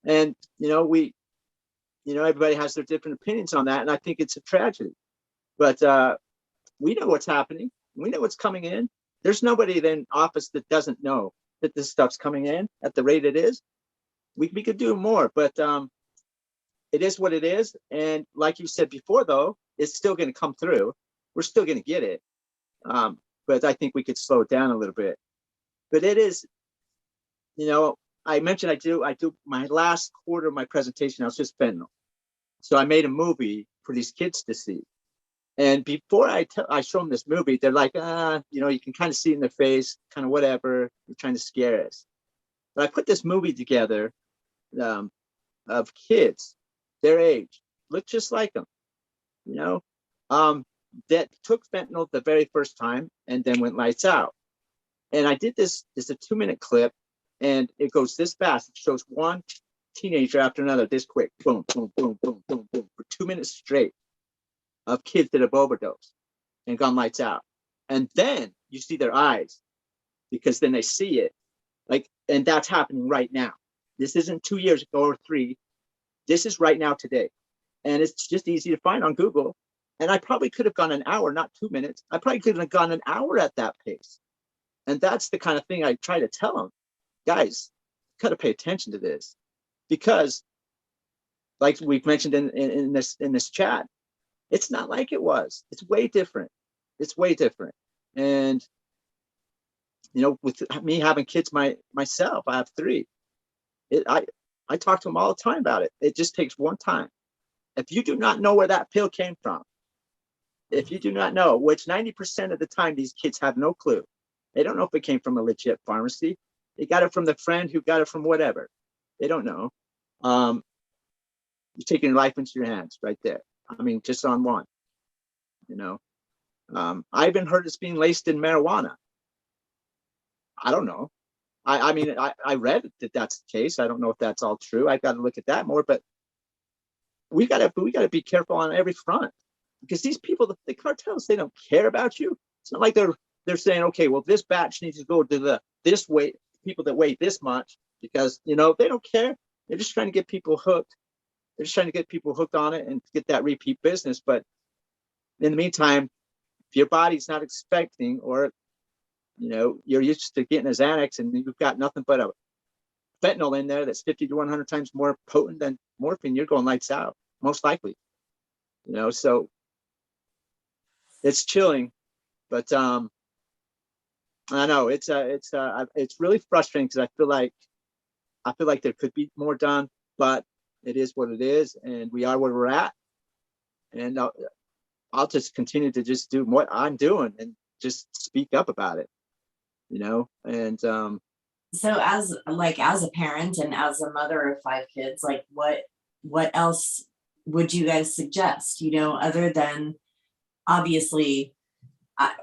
And everybody has their different opinions on that, and I think it's a tragedy. But we know what's happening. We know what's coming in. There's nobody in office that doesn't know that this stuff's coming in at the rate it is. We could do more, but it is what it is. And like you said before, though, it's still going to come through. We're still going to get it. But I think we could slow it down a little bit. But it is, I mentioned I do my last quarter of my presentation, I was just fentanyl. So I made a movie for these kids to see. And before I show them this movie, they're like, you can kind of see it in their face, kind of whatever, you're trying to scare us. But I put this movie together of kids, their age, look just like them, that took fentanyl the very first time and then went lights out. And I did this, it's a 2-minute clip and it goes this fast. It shows one teenager after another, this quick, boom, boom, boom, boom, boom, boom, for 2 minutes straight of kids that have overdosed and gone lights out. And then you see their eyes because then they see it. And that's happening right now. This isn't 2 years ago or 3. This is right now today. And it's just easy to find on Google. And I probably could have gone an hour, not 2 minutes. I probably could have gone an hour at that pace. And that's the kind of thing I try to tell them. Guys, got to pay attention to this. Because, like we've mentioned in this chat, it's not like it was. It's way different. It's way different. And, with me having kids myself, I have 3. I talk to them all the time about it. It just takes one time. If you do not know where that pill came from, if you do not know, which 90% of the time these kids have no clue. They don't know if it came from a legit pharmacy. They got it from the friend who got it from whatever. They don't know. You're taking your life into your hands right there. I mean, just on one. I even heard it's being laced in marijuana. I don't know. I read that that's the case. I don't know if that's all true. I got to look at that more, but we got to be careful on every front because these people, the cartels, they don't care about you. It's not like they're saying, okay, well, this batch needs to go to this weight, people that weigh this much, because they don't care. They're just trying to get people hooked. They're just trying to get people hooked on it and get that repeat business. But in the meantime, if your body's not expecting, or you're used to getting a Xanax and you've got nothing but a fentanyl in there that's 50 to 100 times more potent than morphine, you're going lights out, most likely. So it's chilling, but I know it's really frustrating because I feel like there could be more done, but it is what it is, and we are where we're at. And I'll just continue to just do what I'm doing and just speak up about it. And so as a parent and as a mother of 5 kids, like what else would you guys suggest, other than obviously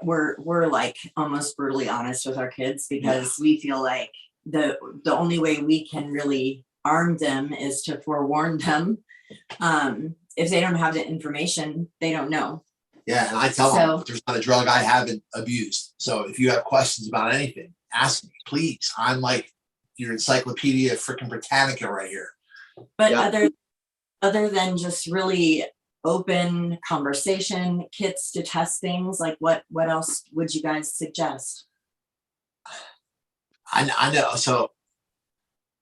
we're like almost brutally honest with our kids because we feel like the only way we can really arm them is to forewarn them. If they don't have the information, they don't know. Yeah, and I tell them there's not a drug I haven't abused. So if you have questions about anything, ask me, please. I'm like your encyclopedia freaking Britannica right here. But other than just really open conversation, kits to test things, like what else would you guys suggest? I know. So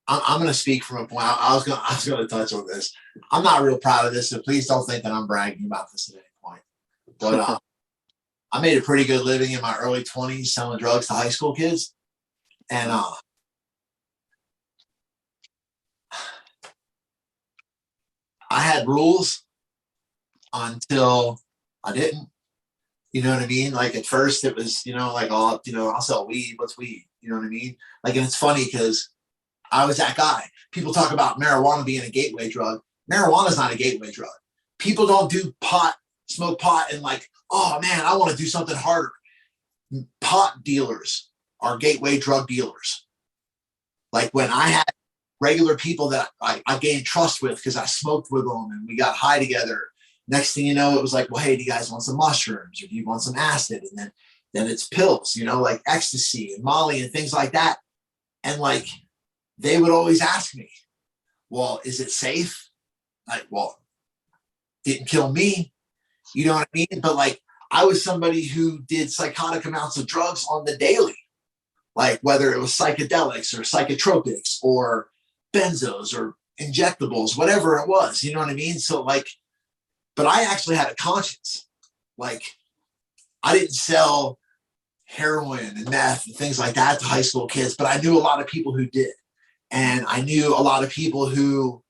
I'm going to speak from a point. I was going to touch on this. I'm not real proud of this, so please don't think that I'm bragging about this at any point. But I made a pretty good living in my early 20s selling drugs to high school kids, and I had rules until I didn't. You know what I mean? Like at first it was, like, I'll sell weed. What's weed? You know what I mean? Like, and it's funny because I was that guy. People talk about marijuana being a gateway drug. Marijuana is not a gateway drug. People don't do smoke pot and like, oh man, I want to do something harder. Pot dealers are gateway drug dealers. Like when I had regular people that I gained trust with because I smoked with them and we got high together. Next thing you know, it was like, well, hey, do you guys want some mushrooms or do you want some acid? And then it's pills, like ecstasy and Molly and things like that. And like, they would always ask me, well, is it safe? Like, well, didn't kill me. You know what I mean? But like, I was somebody who did psychotic amounts of drugs on the daily, like whether it was psychedelics or psychotropics or benzos or injectables, whatever it was, you know what I mean? So like, but I actually had a conscience. Like I didn't sell heroin and meth and things like that to high school kids, but I knew a lot of people who did. And I knew a lot of people who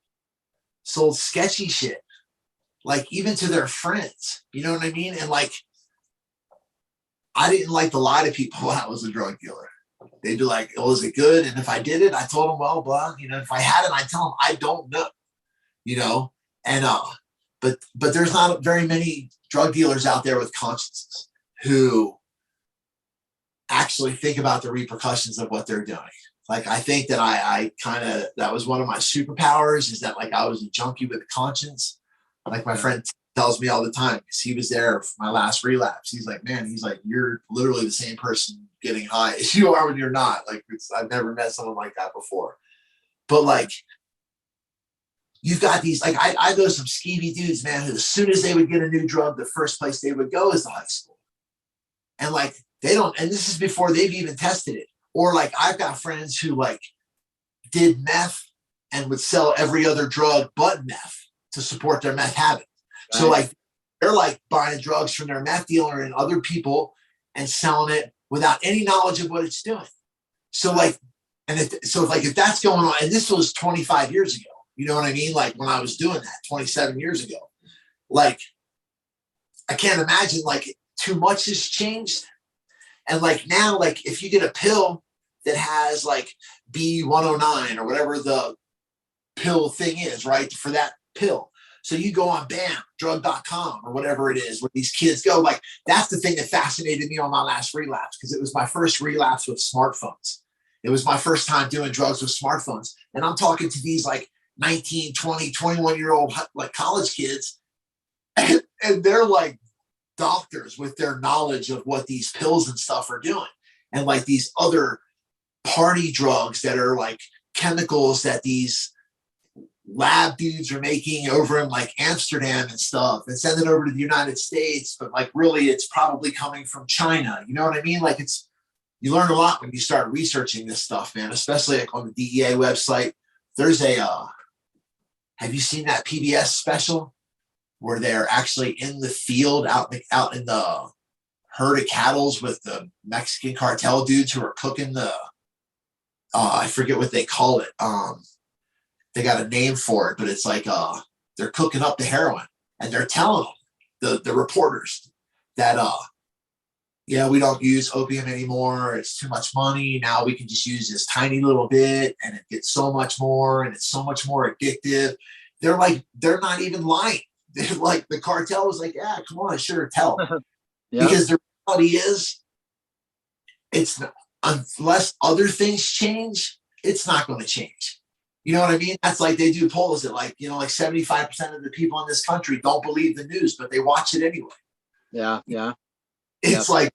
sold sketchy shit, like even to their friends, you know what I mean? And like, I didn't like to lie to people when I was a drug dealer. They'd be like, oh, is it good? And if I did it, I told them, well, blah, if I had it, I tell them, I don't know, and, but there's not very many drug dealers out there with consciences who actually think about the repercussions of what they're doing. Like, I think that I kind of, that was one of my superpowers is that like, I was a junkie with a conscience. Like my friend tells me all the time, because he was there for my last relapse. He's like, man, you're literally the same person getting high as you are when you're not. Like I've never met someone like that before. But like, you've got these, like I know some skeevy dudes, man, who as soon as they would get a new drug, the first place they would go is the high school. And like, they don't, and this is before they've even tested it. Or like, I've got friends who like did meth and would sell every other drug but meth to support their meth habit. Right. So like, they're like buying drugs from their meth dealer and other people and selling it without any knowledge of what it's doing. So like, if that's going on, and this was 25 years ago, you know what I mean? Like when I was doing that 27 years ago, like, I can't imagine like too much has changed. And like now, like if you get a pill that has like B109 or whatever the pill thing is, right, for that pill. So you go on drug.com or whatever it is where these kids go, like that's the thing that fascinated me on my last relapse, because it was my first relapse with smartphones. It was my first time doing drugs with smartphones. And I'm talking to these like 19, 20, 21-year-old like college kids. And they're like doctors with their knowledge of what these pills and stuff are doing. And like these other party drugs that are like chemicals that these lab dudes are making over in like Amsterdam and stuff and sending over to the United States. But like, really, it's probably coming from China. You know what I mean? Like you learn a lot when you start researching this stuff, man, especially like on the DEA website. There's have you seen that PBS special where they're actually in the field out in the herd of cattle with the Mexican cartel dudes who are cooking the, I forget what they call it. They got a name for it, but it's like, they're cooking up the heroin and they're telling them, the reporters, that yeah, we don't use opium anymore. It's too much money. Now we can just use this tiny little bit and it gets so much more and it's so much more addictive. They're like, they're not even lying. They're like, the cartel was like, yeah, come on, sure, tell them. Yeah. Because the reality is, it's not, unless other things change, it's not going to change. You know what I mean? That's like they do polls that like, 75% of the people in this country don't believe the news, but they watch it anyway. Yeah. Yeah. It's like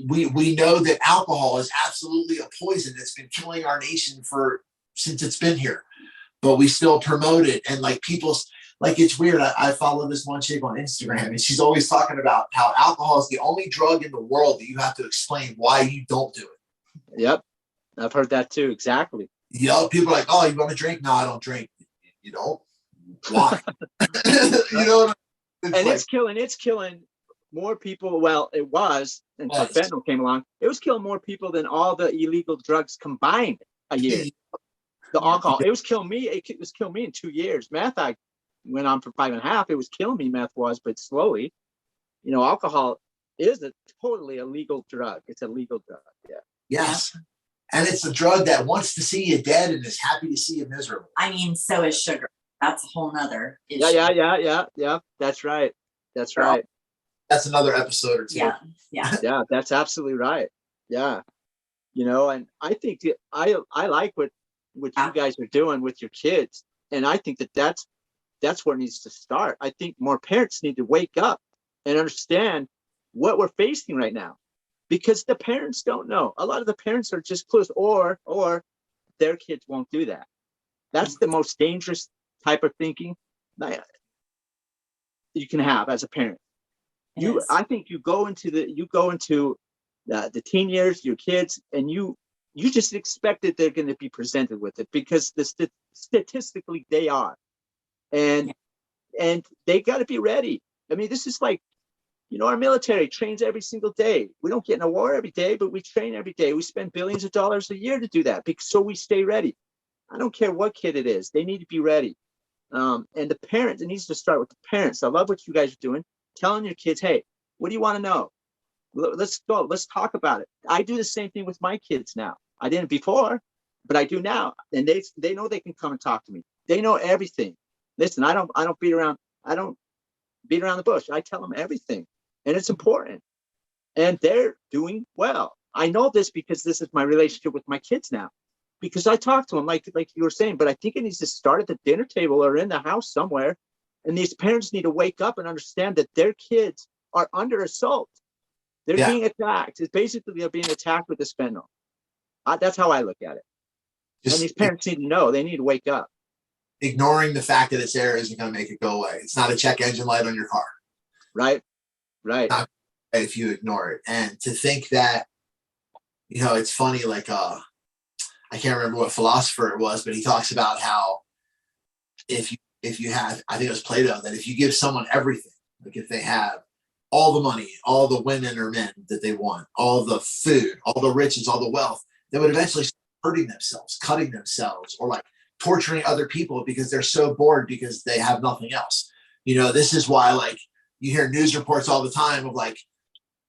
we know that alcohol is absolutely a poison that's been killing our nation since it's been here, but we still promote it. And like people's like, it's weird. I follow this one chick on Instagram and she's always talking about how alcohol is the only drug in the world that you have to explain why you don't do it. Yep. I've heard that too. Exactly. People are like, oh, you want to drink? No, I don't drink. You don't? Why? You know, it's killing more people. Well, it was until fentanyl came along. It was killing more people than all the illegal drugs combined a year. The alcohol, it was killing me. It was killing me in 2 years. Meth, I went on for 5.5. It was killing me. Meth was, but slowly. Alcohol is a totally illegal drug. It's a legal drug. Yeah. Yes. And it's a drug that wants to see you dead and is happy to see you miserable. I mean, so is sugar. That's a whole nother issue. Yeah. That's right. That's right. That's another episode or two. Yeah. That's absolutely right. Yeah. And I think I like what you guys are doing with your kids, and I think that's where it needs to start. I think more parents need to wake up and understand what we're facing right now, because the parents don't know. A lot of the parents are just clueless, or their kids won't do that. That's the most dangerous type of thinking you can have as a parent. I think you go into the teen years, your kids, and you just expect that they're going to be presented with it because statistically they are, and they got to be ready. I mean, this is like, our military trains every single day. We don't get in a war every day, but we train every day. We spend billions of dollars a year to do that so we stay ready. I don't care what kid it is. They need to be ready. And the parents, it needs to start with the parents. I love what you guys are doing, telling your kids, hey, what do you want to know? Let's go. Let's talk about it. I do the same thing with my kids now. I didn't before, but I do now. And they know they can come and talk to me. They know everything. Listen, I don't beat around the bush. I tell them everything. And it's important. And they're doing well. I know this because this is my relationship with my kids now. Because I talk to them like you were saying, but I think it needs to start at the dinner table or in the house somewhere. And these parents need to wake up and understand that their kids are under assault. They're being attacked. It's basically they're being attacked with this fentanyl. That's how I look at it. And these parents need to know. They need to wake up. Ignoring the fact that it's there isn't going to make it go away. It's not a check engine light on your car. Right. Not if you ignore it. And to think that, it's funny, like, I can't remember what philosopher it was, but he talks about how if you have, I think it was Plato, that if you give someone everything, like if they have all the money, all the women or men that they want, all the food, all the riches, all the wealth, they would eventually start hurting themselves, cutting themselves, or like torturing other people because they're so bored because they have nothing else. This is why, like, you hear news reports all the time of like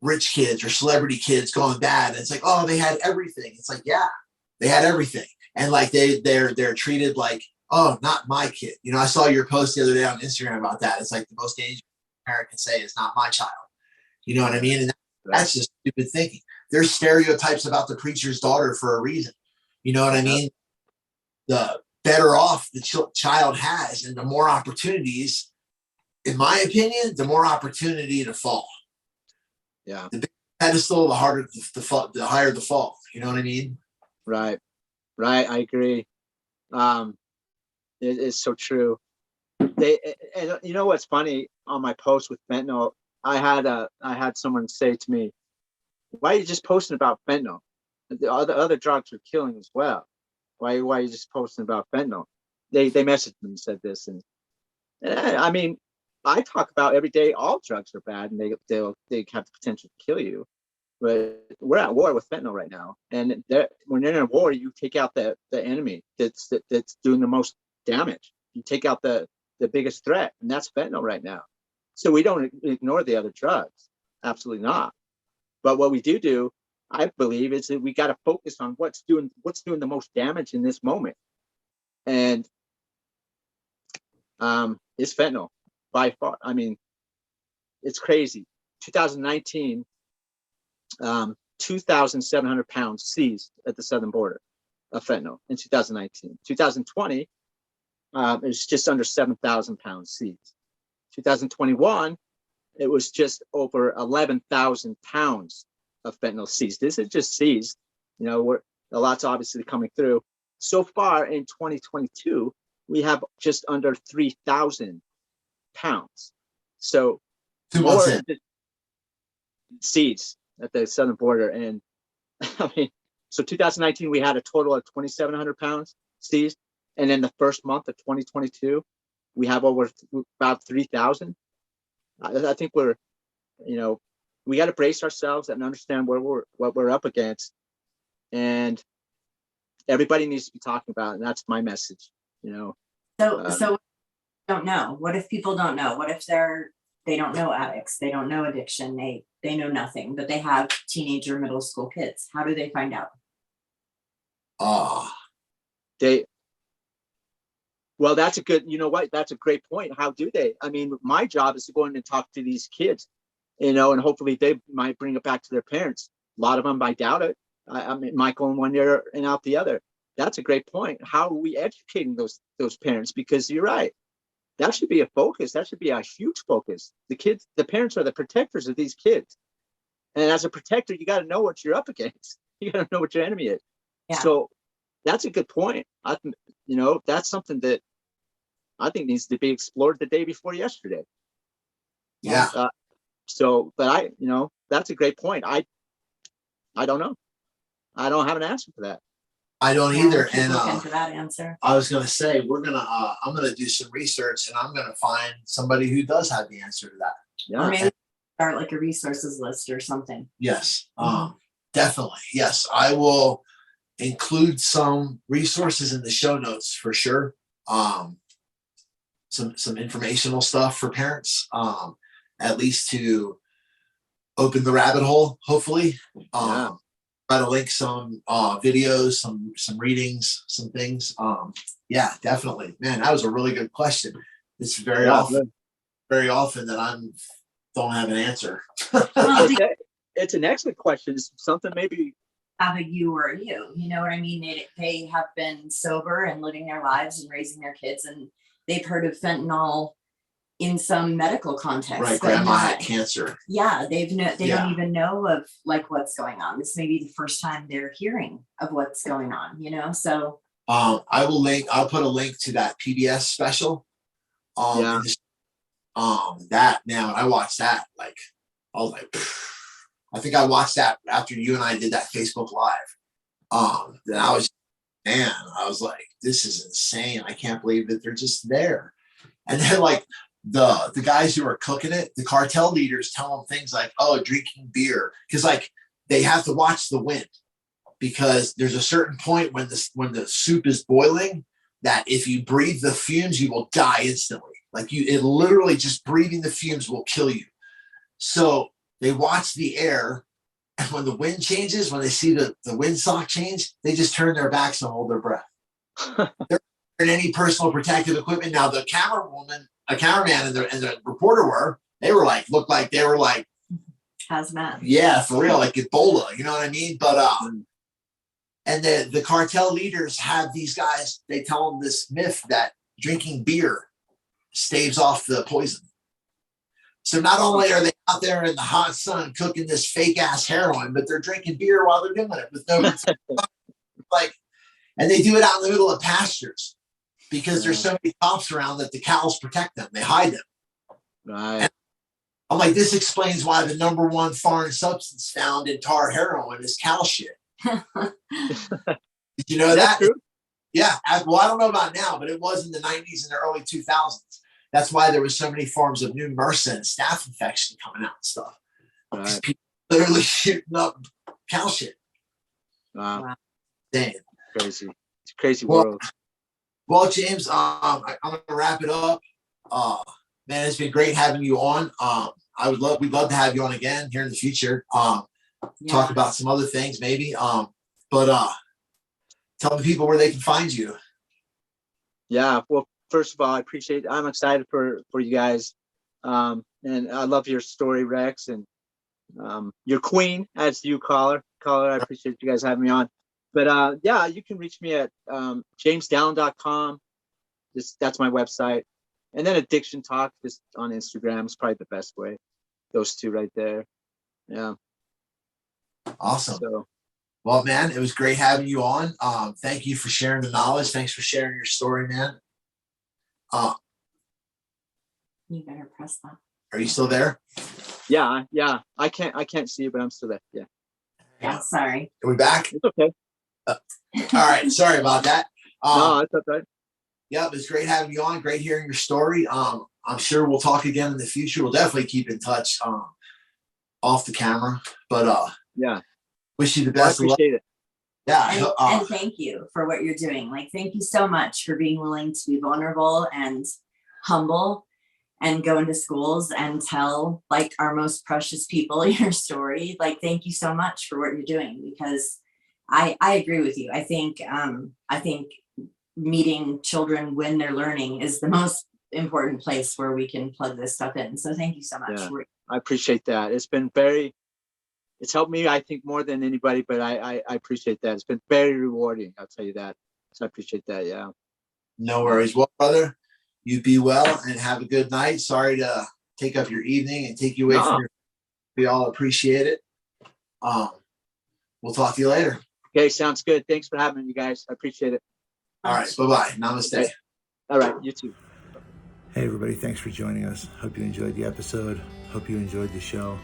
rich kids or celebrity kids going bad. And it's like, oh, they had everything. It's like, yeah, they had everything. And like they're treated like, oh, not my kid. I saw your post the other day on Instagram about that. It's like the most dangerous parent can say is not my child. You know what I mean? And that's just stupid thinking. There's stereotypes about the preacher's daughter for a reason. You know what I mean? The better off the child has and the more opportunities, in my opinion, the more opportunity to fall. Yeah. The bigger pedestal, the harder the fall, the higher the fall. You know what I mean? Right. I agree. It is so true. And you know what's funny? On my post with fentanyl, I had someone say to me, "Why are you just posting about fentanyl? The other drugs are killing as well. Why are you just posting about fentanyl?" They messaged me and said this, and I mean, I talk about every day all drugs are bad and they have the potential to kill you. But we're at war with fentanyl right now, and when you're in a war, you take out the enemy that's doing the most damage. You take out the biggest threat, and that's fentanyl right now. So we don't ignore the other drugs. Absolutely not. But what we do, I believe, is that we got to focus on what's doing the most damage in this moment. And it's fentanyl by far. I mean, it's crazy. 2019, 2,700 pounds seized at the southern border of fentanyl in 2019. 2020, it was just under 7,000 pounds seized. 2021, it was just over 11,000 pounds of fentanyl seized. This is just seized. You know, a lot's obviously coming through. So far in 2022, we have just under 3,000 pounds. So 2 months in. Seized at the southern border. And I mean, so 2019, we had a total of 2,700 pounds seized. And in the first month of 2022, we have over about 3,000. I think we're, you know, we got to brace ourselves and understand what we're up against. And everybody needs to be talking about it. And that's my message, you know. So don't know. What if people don't know? What if they don't know addicts? They don't know addiction. They know nothing, but they have teenager, middle school kids. How do they find out? Well, that's a good, you know what? That's a great point. How do they? I mean, my job is to go in and talk to these kids, you know, and hopefully they might bring it back to their parents. A lot of them, I doubt it. I mean, might go in one ear and out the other. That's a great point. How are we educating those parents? Because you're right. That should be a focus. That should be a huge focus. The parents are the protectors of these kids. And as a protector, you got to know what you're up against. You got to know what your enemy is. Yeah. So that's a good point. You know, that's something that I think needs to be explored the day before yesterday. Yeah. But you know, that's a great point. I don't know. I don't have an answer for that. I don't either. And looking for that answer. I was going to say, I'm going to do some research and I'm going to find somebody who does have the answer to that. Yeah. Or maybe start like a resources list or something. Yes. Definitely. Yes. I will include some resources in the show notes for sure. Some informational stuff for parents, at least to open the rabbit hole, hopefully. Try to link some videos, some readings, some things. Yeah, definitely. Man, that was a really good question. It's very often that I don't have an answer. It's an excellent question. It's something maybe have a you or a you know what I mean? They have been sober and living their lives and raising their kids, and they've heard of fentanyl in some medical context. Right, grandma had cancer. Yeah, they don't even know of like what's going on. This may be the first time they're hearing of what's going on, you know. So I'll put a link to that PBS special. That now I watched that, like I was like, I think I watched that after you and I did that Facebook Live. Then I was like, this is insane. I can't believe that they're just there. And then like the guys who are cooking it, the cartel leaders tell them things like, oh, drinking beer. Because like they have to watch the wind, because there's a certain point when the soup is boiling that if you breathe the fumes, you will die instantly. Like it literally just breathing the fumes will kill you. So they watch the air, and when the wind changes, when they see the windsock change, they just turn their backs and hold their breath. They're in any personal protective equipment. Now the cameraman and the reporter looked like they were like hazmat. Yeah, for real, like Ebola, you know what I mean? But and the cartel leaders have these guys, they tell them this myth that drinking beer staves off the poison. So not only are they out there in the hot sun cooking this fake ass heroin, but they're drinking beer while they're doing it with no and they do it out in the middle of pastures because there's so many cops around that the cows protect them. They hide them. Right. And I'm like, this explains why the number one foreign substance found in tar heroin is cow shit. Did you know that? True? Yeah. Well, I don't know about now, but it was in the 90s and the early 2000s. That's why there was so many forms of new MRSA and staph infection coming out and stuff. Right. People literally shooting up cow shit. Wow. Damn. Crazy. It's a crazy world. Well, James, I'm going to wrap it up. Man, it's been great having you on. We'd love to have you on again here in the future. talk about some other things maybe. But tell the people where they can find you. Yeah. Well, first of all, I'm excited for you guys. And I love your story, Rex, and your queen, as you call her. I appreciate you guys having me on. But yeah, you can reach me at jamesdallin.com. That's my website. And then Addiction Talk, just on Instagram is probably the best way. Those two right there. Yeah. Awesome. So, well, man, it was great having you on. Thank you for sharing the knowledge. Thanks for sharing your story, man. You better press that. Are you still there? yeah. I can't see you, but I'm still there. Yeah. Yeah, sorry. Are we back? It's okay. All right. Sorry about that. No, it's okay. Yeah, it was great having you on. Great hearing your story. I'm sure we'll talk again in the future. We'll definitely keep in touch off the camera. But yeah, wish you the well, I best of luck. appreciate it. Yeah. And thank you for what you're doing. Like, thank you so much for being willing to be vulnerable and humble and go into schools and tell like our most precious people your story. Like, thank you so much for what you're doing, because I agree with you. I think meeting children when they're learning is the most important place where we can plug this stuff in. So thank you so much. Yeah, I appreciate that. It's helped me, I think, more than anybody, but I appreciate that. It's been very rewarding. I'll tell you that. So I appreciate that. Yeah. No worries. Well, brother, you be well and have a good night. Sorry to take up your evening and take you away from your. We all appreciate it. We'll talk to you later. Okay, sounds good. Thanks for having me, guys. I appreciate it. All right. Bye-bye. Namaste. All right. You too. Hey, everybody. Thanks for joining us. Hope you enjoyed the episode. Hope you enjoyed the show.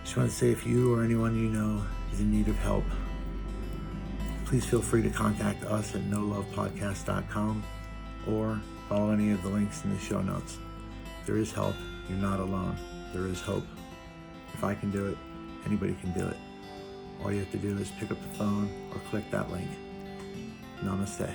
Just want to say, if you or anyone you know is in need of help, please feel free to contact us at nolovepodcast.com or follow any of the links in the show notes. There is help. You're not alone. There is hope. If I can do it, anybody can do it. All you have to do is pick up the phone or click that link. Namaste.